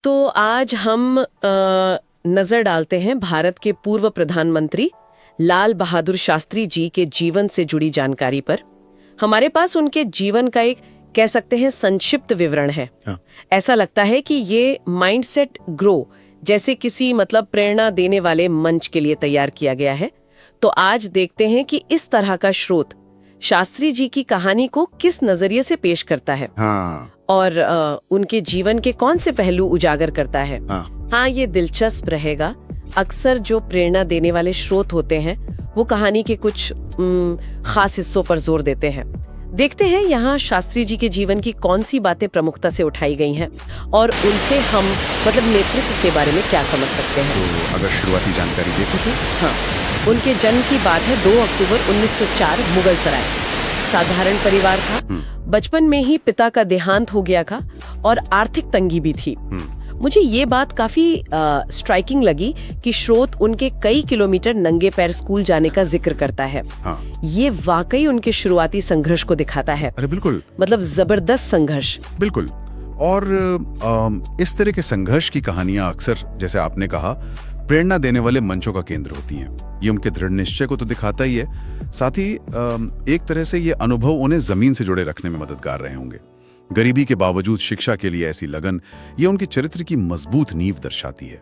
तो आज हम नजर डालते हैं भारत के पूर्व प्रधानमंत्री लाल बहादुर शास्त्री जी के जीवन से जुड़ी जानकारी पर। हमारे पास उनके जीवन का एक कह सकते हैं संक्षिप्त विवरण है। ऐसा लगता है कि ये माइंडसेट ग्रो जैसे किसी प्रेरणा देने वाले मंच के लिए तैयार किया गया है। तो आज देखते हैं कि इस तरह का स्रोत शास्त्री जी की कहानी को किस नजरिए से पेश करता है। और उनके जीवन के कौन से पहलू उजागर करता है। ये दिलचस्प रहेगा। अक्सर जो प्रेरणा देने वाले स्रोत होते हैं वो कहानी के कुछ खास हिस्सों पर जोर देते हैं। देखते हैं यहाँ शास्त्री जी के जीवन की कौन सी बातें प्रमुखता से उठाई गई हैं और उनसे हम नेतृत्व के बारे में क्या समझ सकते हैं। तो अगर शुरुआती जानकारी देखो तो उनके जन्म की बात है 2 अक्टूबर 1904 मुगल सराय। साधारण परिवार था। बचपन में ही पिता का देहांत हो गया था और आर्थिक तंगी भी थी। मुझे ये बात काफी स्ट्राइकिंग लगी कि स्रोत उनके कई किलोमीटर नंगे पैर स्कूल जाने का जिक्र करता है। ये वाकई उनके शुरुआती संघर्ष को दिखाता है। अरे बिल्कुल, जबरदस्त संघर्ष। बिल्कुल। और इस तरह के संघर्ष की कहानियां अक्सर, जैसे आपने कहा, प्रेरणा देने वाले मंचों का केंद्र होती हैं। ये उनके दृढ़ निश्चय को तो दिखाता ही है, साथ ही एक तरह से ये अनुभव उन्हें जमीन से जुड़े रखने में मददगार रहे होंगे। गरीबी के बावजूद शिक्षा के लिए ऐसी लगन, ये उनके चरित्र की मजबूत नींव दर्शाती है।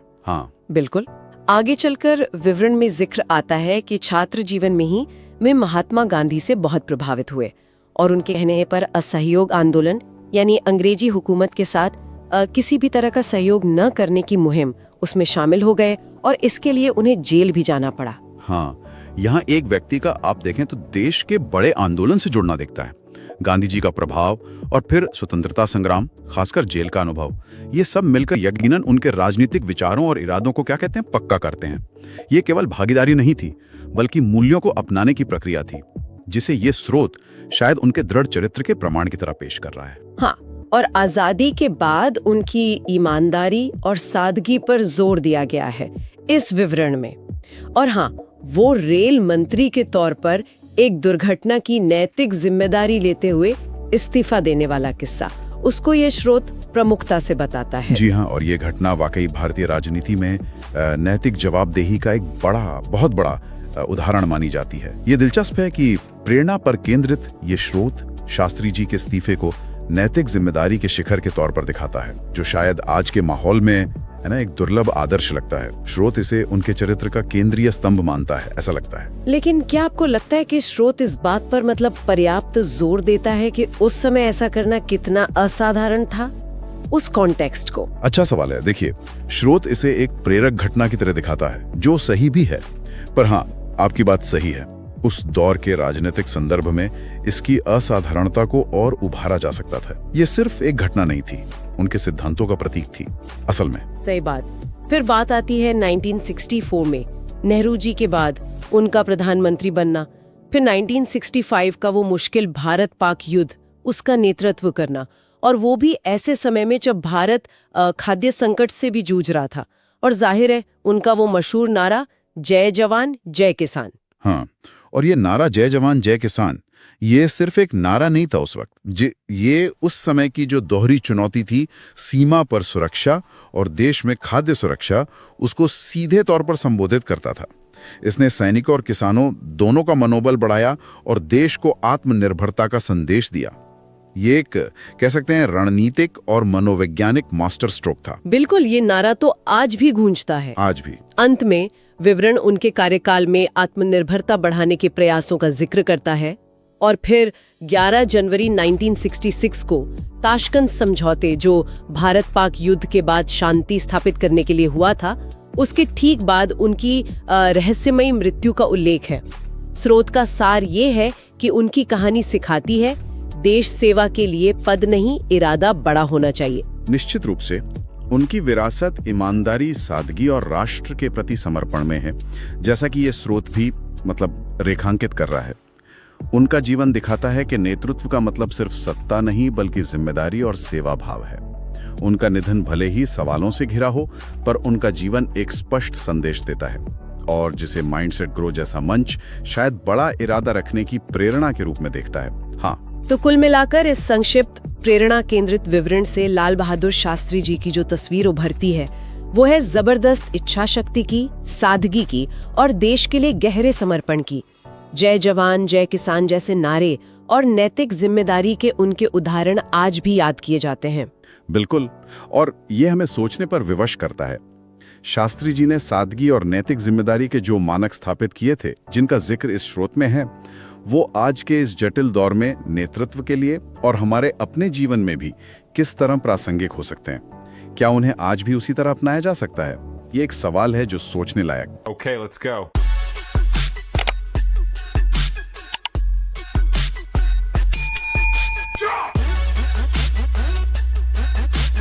बिल्कुल। आगे चलकर विवरण में जिक्र आता है कि छात्र जीवन में ही वे महात्मा गांधी से बहुत प्रभावित हुए और उनके कहने पर असहयोग आंदोलन यानी अंग्रेजी हुकूमत के साथ किसी भी तरह का सहयोग न करने की मुहिम उसमें शामिल हो गए और इसके लिए उन्हें जेल भी जाना पड़ा। यहाँ एक व्यक्ति का आप देखें तो देश के बड़े आंदोलन से जुड़ना दिखता है। गांधी जी का प्रभाव और फिर स्वतंत्रता संग्राम, खासकर जेल का अनुभव, ये सब मिलकर यकीनन उनके राजनीतिक विचारों और इरादों को क्या कहते हैं, पक्का करते हैं। ये केवल भागीदारी नहीं थी, बल्कि मूल्यों को अपनाने की प्रक्रिया थी, जिसे ये स्रोत शायद उनके दृढ़ चरित्र के प्रमाण की तरह पेश कर रहा है। और आजादी के बाद उनकी ईमानदारी और सादगी पर जोर दिया गया है इस विवरण में। और वो रेल मंत्री के तौर पर एक दुर्घटना की नैतिक जिम्मेदारी लेते हुए इस्तीफा देने वाला किस्सा, उसको ये स्रोत प्रमुखता से बताता है। जी हाँ, और ये घटना वाकई भारतीय राजनीति में नैतिक जवाबदेही का एक बहुत बड़ा उदाहरण मानी जाती है। ये दिलचस्प है कि प्रेरणा पर केंद्रित ये स्रोत शास्त्री जी के इस्तीफे को नैतिक जिम्मेदारी के शिखर के तौर पर दिखाता है, जो शायद आज के माहौल में एक दुर्लभ आदर्श लगता है। स्रोत इसे उनके चरित्र का केंद्रीय स्तंभ मानता है, ऐसा लगता है। लेकिन क्या आपको लगता है कि स्रोत इस बात पर पर्याप्त जोर देता है कि उस समय ऐसा करना कितना असाधारण था, उस कॉन्टेक्स्ट को? अच्छा सवाल है। देखिए, स्रोत इसे एक प्रेरक घटना की तरह दिखाता है, जो सही भी है। पर आपकी बात सही है, उस दौर के राजनीतिक संदर्भ में इसकी असाधारणता को और उभारा जा सकता था। ये सिर्फ एक घटना नहीं थी, उनके सिद्धांतों का प्रतीक थी असल में। सही बात। फिर बात आती है 1964 में नेहरू जी के बाद उनका प्रधानमंत्री बनना, फिर 1965 का वो मुश्किल भारत पाक युद्ध, उसका नेतृत्व करना, और वो भी ऐसे समय में जब भारत खाद्य संकट से भी जूझ रहा था। और जाहिर है उनका वो मशहूर नारा, जय जवान जय किसान। और ये नारा जय जवान जय किसान, ये सिर्फ एक नारा नहीं था उस वक्त। ये उस समय की जो दोहरी चुनौती थी, सीमा पर सुरक्षा और देश में खाद्य सुरक्षा, उसको सीधे तौर पर संबोधित करता था। इसने सैनिकों और किसानों दोनों का मनोबल बढ़ाया और देश को आत्मनिर्भरता का संदेश दिया। ये एक कह सकते हैं रणनीतिक और मनोवैज्ञानिक मास्टर स्ट्रोक था। बिल्कुल, ये नारा तो आज भी गूंजता है। आज भी। अंत में विवरण उनके कार्यकाल में आत्मनिर्भरता बढ़ाने के प्रयासों का जिक्र करता है। और फिर 11 जनवरी 1966 को ताशकंद समझौते, जो भारत पाक युद्ध के बाद शांति स्थापित करने के लिए हुआ था, उसके ठीक बाद उनकी रहस्यमयी मृत्यु का उल्लेख है। स्रोत का सार ये है कि उनकी कहानी सिखाती है, देश सेवा के लिए पद नहीं, इरादा बड़ा होना चाहिए। निश्चित रूप से उनकी विरासत ईमानदारी, सादगी और राष्ट्र के प्रति समर्पण में है, जैसा कि ये स्रोत भी रेखांकित कर रहा है। उनका जीवन दिखाता है कि नेतृत्व का मतलब सिर्फ सत्ता नहीं, बल्कि जिम्मेदारी और सेवा भाव है। उनका निधन भले ही सवालों से घिरा हो, पर उनका जीवन एक स्पष्ट संदेश देता है। और जिसे माइंडसेट ग्रो जैसा मंच शायद बड़ा इरादा रखने की प्रेरणा के रूप में देखता है। हाँ, तो कुल मिलाकर इस संक्षिप्त प्रेरणा केंद्रित विवरण से लाल बहादुर शास्त्री जी की जो तस्वीर उभरती है वो है जबरदस्त इच्छा शक्ति की, सादगी की और देश के लिए गहरे समर्पण की। जय जवान जय किसान जैसे नारे और नैतिक जिम्मेदारी के उनके उदाहरण आज भी याद किए जाते हैं। बिल्कुल, और ये हमें सोचने पर विवश करता है। शास्त्री जी ने सादगी और नैतिक जिम्मेदारी के जो मानक स्थापित किए थे, जिनका जिक्र इस स्रोत में है, वो आज के इस जटिल दौर में नेतृत्व के लिए और हमारे अपने जीवन में भी किस तरह प्रासंगिक हो सकते हैं। क्या उन्हें आज भी उसी तरह अपनाया जा सकता है? ये एक सवाल है जो सोचने लायक। Okay, let's go.